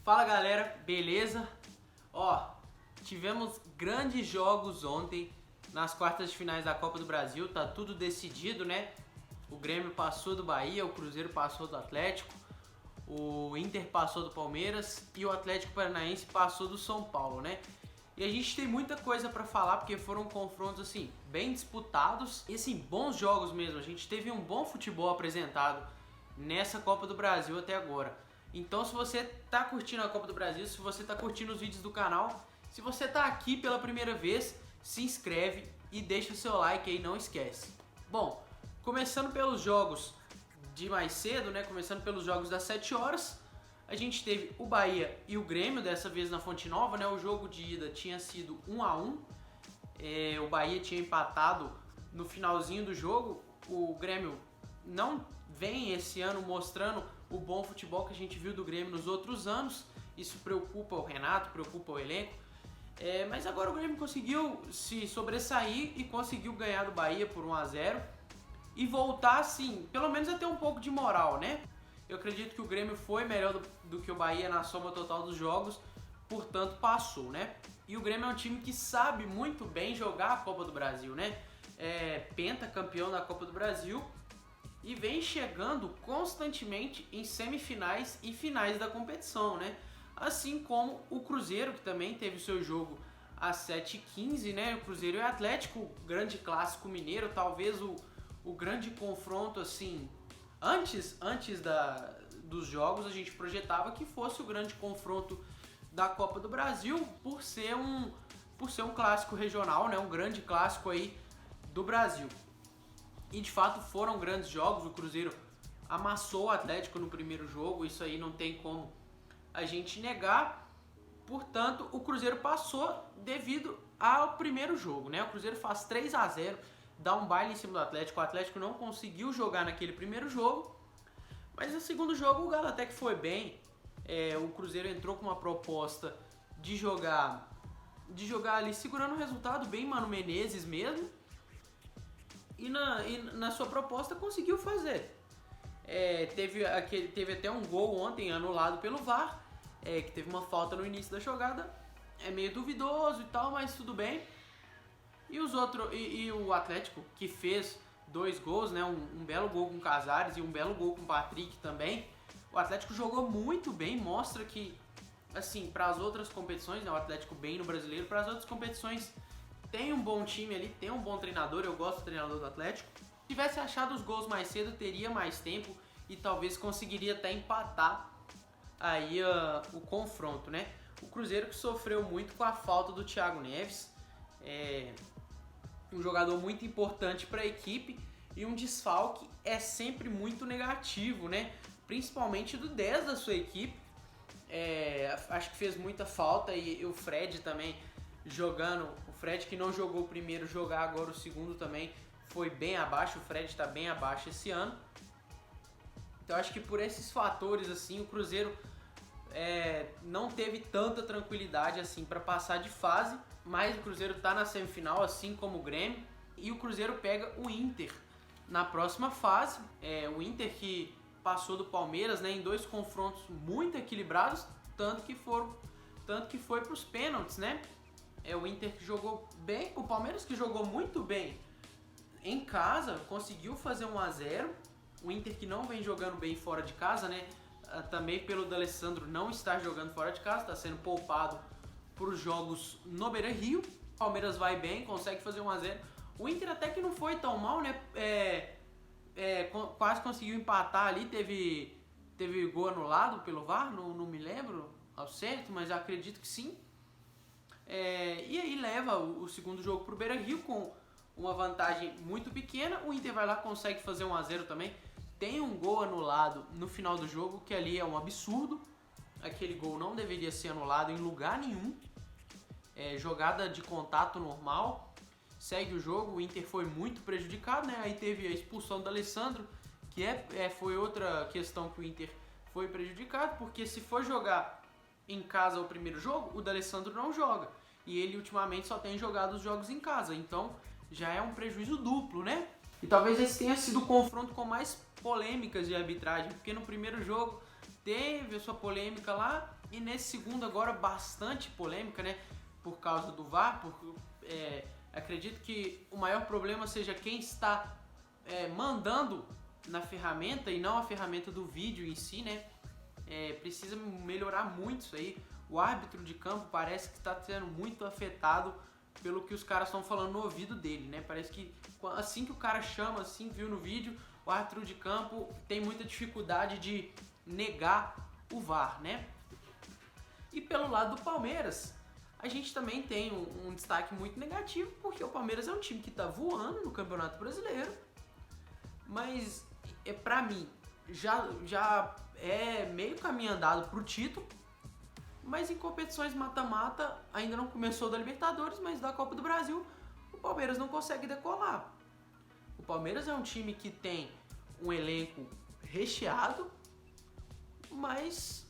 Fala galera, beleza? Ó, tivemos grandes jogos ontem nas quartas de finais da Copa do Brasil, tá tudo decidido, né? O Grêmio passou do Bahia, o Cruzeiro passou do Atlético, o Inter passou do Palmeiras e o Atlético Paranaense passou do São Paulo, né? E a gente tem muita coisa pra falar porque foram confrontos assim bem disputados e assim, bons jogos mesmo. A gente teve um bom futebol apresentado nessa Copa do Brasil até agora. Então, se você tá curtindo a Copa do Brasil, se você tá curtindo os vídeos do canal, se você tá aqui pela primeira vez, se inscreve e deixa o seu like aí, não esquece. Bom, começando pelos jogos de mais cedo, né? Começando pelos jogos das 7 horas, a gente teve o Bahia e o Grêmio, dessa vez na Fonte Nova, né? O jogo de ida tinha sido 1-1. O Bahia tinha empatado no finalzinho do jogo. O Grêmio não vem esse ano mostrando o bom futebol que a gente viu do Grêmio nos outros anos. Isso preocupa o Renato, preocupa o elenco. Mas agora o Grêmio conseguiu se sobressair e conseguiu ganhar do Bahia por 1-0 e voltar assim, pelo menos a ter um pouco de moral, né? Eu acredito que o Grêmio foi melhor do que o Bahia na soma total dos jogos, portanto passou, né? E o Grêmio é um time que sabe muito bem jogar a Copa do Brasil, né? Pentacampeão da Copa do Brasil e vem chegando constantemente em semifinais e finais da competição, né? Assim como o Cruzeiro, que também teve o seu jogo às 7h15, né? O Cruzeiro e o Atlético, grande clássico mineiro, talvez o grande confronto, assim, antes dos jogos a gente projetava que fosse o grande confronto da Copa do Brasil por ser um clássico regional, né? Um grande clássico aí do Brasil. E de fato foram grandes jogos, o Cruzeiro amassou o Atlético no primeiro jogo, isso aí não tem como a gente negar. Portanto, o Cruzeiro passou devido ao primeiro jogo, né? O Cruzeiro faz 3-0, dá um baile em cima do Atlético. O Atlético não conseguiu jogar naquele primeiro jogo, mas no segundo jogo o Galo até que foi bem. O Cruzeiro entrou com uma proposta de jogar ali segurando o resultado, bem Mano Menezes mesmo. E na sua proposta conseguiu fazer. Teve até um gol ontem anulado pelo VAR, que teve uma falta no início da jogada. É meio duvidoso e tal, mas tudo bem. E o Atlético, que fez 2 gols, né? Um belo gol com o Casares e um belo gol com o Patrick também. O Atlético jogou muito bem, mostra que, assim, para as outras competições, né? O Atlético bem no Brasileiro, para as outras competições tem um bom time ali, tem um bom treinador, eu gosto do treinador do Atlético. Se tivesse achado os gols mais cedo, teria mais tempo e talvez conseguiria até empatar aí o confronto, né? O Cruzeiro que sofreu muito com a falta do Thiago Neves, um jogador muito importante para a equipe, e um desfalque é sempre muito negativo, né? Principalmente do 10 da sua equipe. Acho que fez muita falta, e o Fred também jogando. O Fred, que não jogou o primeiro, jogar agora o segundo também foi bem abaixo. O Fred está bem abaixo esse ano. Então acho que por esses fatores assim o Cruzeiro não teve tanta tranquilidade assim para passar de fase, mas o Cruzeiro está na semifinal, assim como o Grêmio, e o Cruzeiro pega o Inter na próxima fase. O Inter que passou do Palmeiras, né, em 2 confrontos muito equilibrados, tanto que foi para os pênaltis, né? O Inter que jogou bem, o Palmeiras que jogou muito bem em casa, conseguiu fazer 1-0. O Inter que não vem jogando bem fora de casa, né? Também pelo D'Alessandro não estar jogando fora de casa, está sendo poupado para os jogos no Beira-Rio. O Palmeiras vai bem, consegue fazer 1-0. O Inter até que não foi tão mal, né? Quase conseguiu empatar ali, teve gol anulado pelo VAR, não me lembro ao certo, mas acredito que sim. E aí leva o segundo jogo para o Beira-Rio com uma vantagem muito pequena. O Inter vai lá, consegue fazer 1-0 também. Tem um gol anulado no final do jogo, que ali é um absurdo. Aquele gol não deveria ser anulado em lugar nenhum. Jogada de contato normal. Segue o jogo, o Inter foi muito prejudicado, né? Aí teve a expulsão do D'Alessandro, que foi outra questão que o Inter foi prejudicado, porque se for jogar em casa o primeiro jogo, o D'Alessandro não joga. E ele ultimamente só tem jogado os jogos em casa, então já é um prejuízo duplo, né? E talvez esse tenha sido o confronto com mais polêmicas de arbitragem, porque no primeiro jogo teve a sua polêmica lá, E nesse segundo agora, bastante polêmica, né? Por causa do VAR, acredito que o maior problema seja quem está mandando na ferramenta e não a ferramenta do vídeo em si, né? Precisa melhorar muito isso aí. O árbitro de campo parece que está sendo muito afetado pelo que os caras estão falando no ouvido dele, né? Parece que assim que o cara chama, assim, viu no vídeo, o árbitro de campo tem muita dificuldade de negar o VAR, né? E pelo lado do Palmeiras, a gente também tem um destaque muito negativo, porque o Palmeiras é um time que está voando no Campeonato Brasileiro, mas pra mim já é meio caminho andado pro título, mas em competições mata-mata ainda não começou da Libertadores, mas da Copa do Brasil o Palmeiras não consegue decolar. O Palmeiras é um time que tem um elenco recheado, mas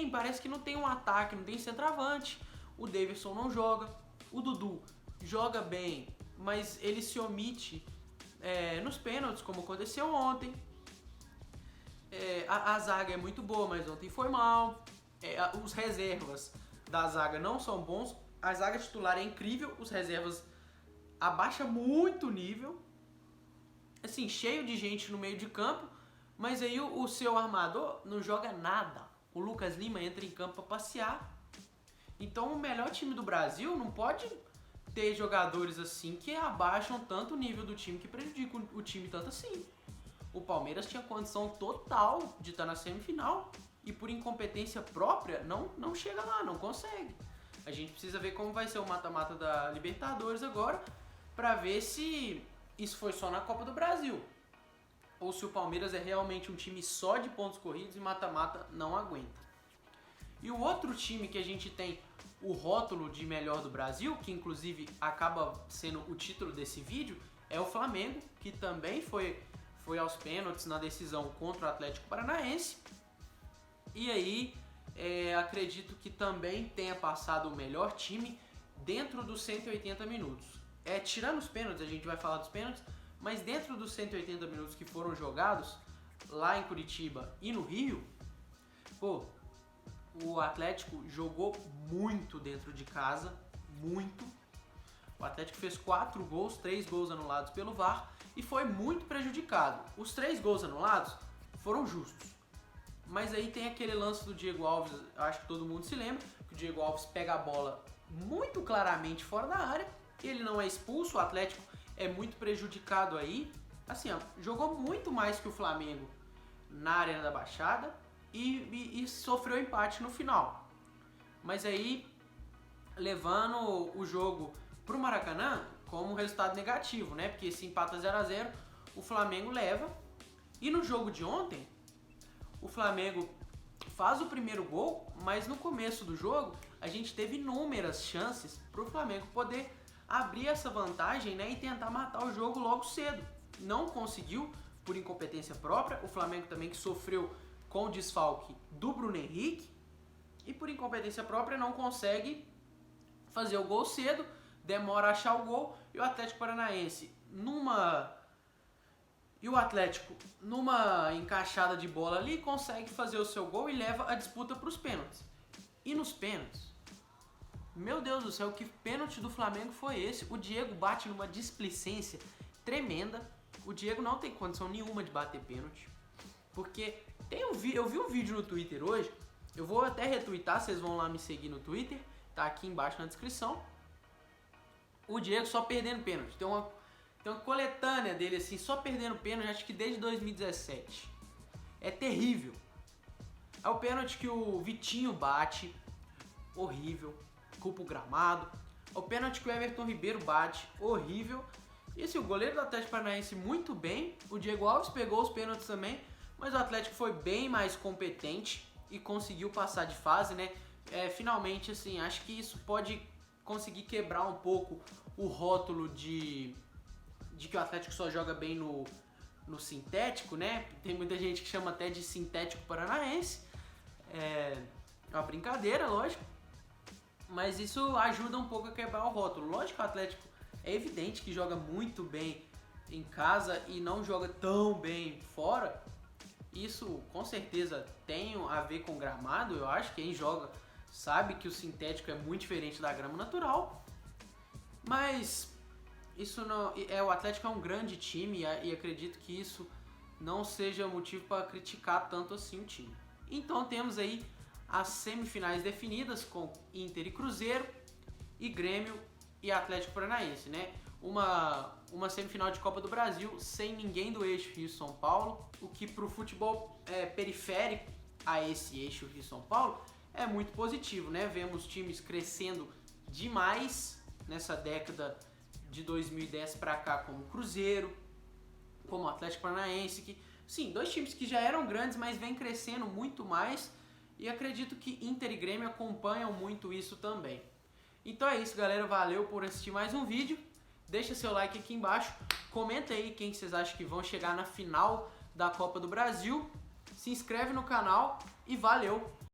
parece que não tem um ataque, não tem centroavante. O Davidson não joga, o Dudu joga bem, mas ele se omite nos pênaltis, como aconteceu ontem. A zaga é muito boa, mas ontem foi mal. Os reservas da zaga não são bons. A zaga titular é incrível, os reservas abaixa muito o nível. Assim, cheio de gente no meio de campo, mas aí o seu armador não joga nada. O Lucas Lima entra em campo para passear. Então o melhor time do Brasil não pode ter jogadores assim que abaixam tanto o nível do time, que prejudicam o time tanto assim. O Palmeiras tinha condição total de estar na semifinal e por incompetência própria não chega lá, não consegue. A gente precisa ver como vai ser o mata-mata da Libertadores agora, para ver se isso foi só na Copa do Brasil ou se o Palmeiras é realmente um time só de pontos corridos e mata-mata não aguenta. E o outro time que a gente tem o rótulo de melhor do Brasil, que inclusive acaba sendo o título desse vídeo, é o Flamengo, que também foi aos pênaltis na decisão contra o Atlético Paranaense. E aí, acredito que também tenha passado o melhor time dentro dos 180 minutos. Tirando os pênaltis, a gente vai falar dos pênaltis, mas dentro dos 180 minutos que foram jogados lá em Curitiba e no Rio, o Atlético jogou muito dentro de casa, muito. O Atlético fez 4 gols, 3 gols anulados pelo VAR e foi muito prejudicado. Os 3 gols anulados foram justos. Mas aí tem aquele lance do Diego Alves, eu acho que todo mundo se lembra, que o Diego Alves pega a bola muito claramente fora da área, ele não é expulso, o Atlético é muito prejudicado aí. Assim, jogou muito mais que o Flamengo na Arena da Baixada e sofreu empate no final. Mas aí, levando o jogo pro Maracanã como um resultado negativo, né? Porque se empata 0-0, o Flamengo leva. E no jogo de ontem, o Flamengo faz o primeiro gol, mas no começo do jogo a gente teve inúmeras chances pro Flamengo poder abrir essa vantagem, né, e tentar matar o jogo logo cedo. Não conseguiu por incompetência própria. O Flamengo também que sofreu com o desfalque do Bruno Henrique e por incompetência própria não consegue fazer o gol cedo, demora a achar o gol e o Atlético Paranaense numa encaixada de bola ali consegue fazer o seu gol e leva a disputa para os pênaltis. E nos pênaltis, meu Deus do céu, que pênalti do Flamengo foi esse? O Diego bate numa displicência tremenda. O Diego não tem condição nenhuma de bater pênalti. Porque eu vi um vídeo no Twitter hoje, eu vou até retweetar, vocês vão lá me seguir no Twitter, tá aqui embaixo na descrição. O Diego só perdendo pênalti. Tem uma coletânea dele assim, só perdendo pênalti, acho que desde 2017. É terrível. É o pênalti que o Vitinho bate, horrível, culpa o gramado. É o pênalti que o Everton Ribeiro bate, horrível. E assim, o goleiro do Atlético Paranaense muito bem, o Diego Alves pegou os pênaltis também, mas o Atlético foi bem mais competente e conseguiu passar de fase, né? Finalmente, assim, acho que isso pode conseguir quebrar um pouco o rótulo de que o Atlético só joga bem no sintético, né? Tem muita gente que chama até de sintético paranaense. É uma brincadeira, lógico. Mas isso ajuda um pouco a quebrar o rótulo. Lógico que o Atlético é evidente que joga muito bem em casa e não joga tão bem fora. Isso com certeza tem a ver com gramado, eu acho que quem joga sabe que o sintético é muito diferente da grama natural, mas isso não o Atlético é um grande time e acredito que isso não seja motivo para criticar tanto assim o time. Então temos aí as semifinais definidas com Inter e Cruzeiro e Grêmio e Atlético Paranaense, né? Uma semifinal de Copa do Brasil sem ninguém do eixo Rio-São Paulo, o que para o futebol periférico a esse eixo Rio-São Paulo é muito positivo, né? Vemos times crescendo demais nessa década de 2010 para cá, como o Cruzeiro, como o Atlético Paranaense, que sim, dois times que já eram grandes, mas vêm crescendo muito mais, e acredito que Inter e Grêmio acompanham muito isso também. Então é isso, galera, valeu por assistir mais um vídeo. Deixa seu like aqui embaixo, comenta aí quem vocês acham que vão chegar na final da Copa do Brasil, se inscreve no canal e valeu!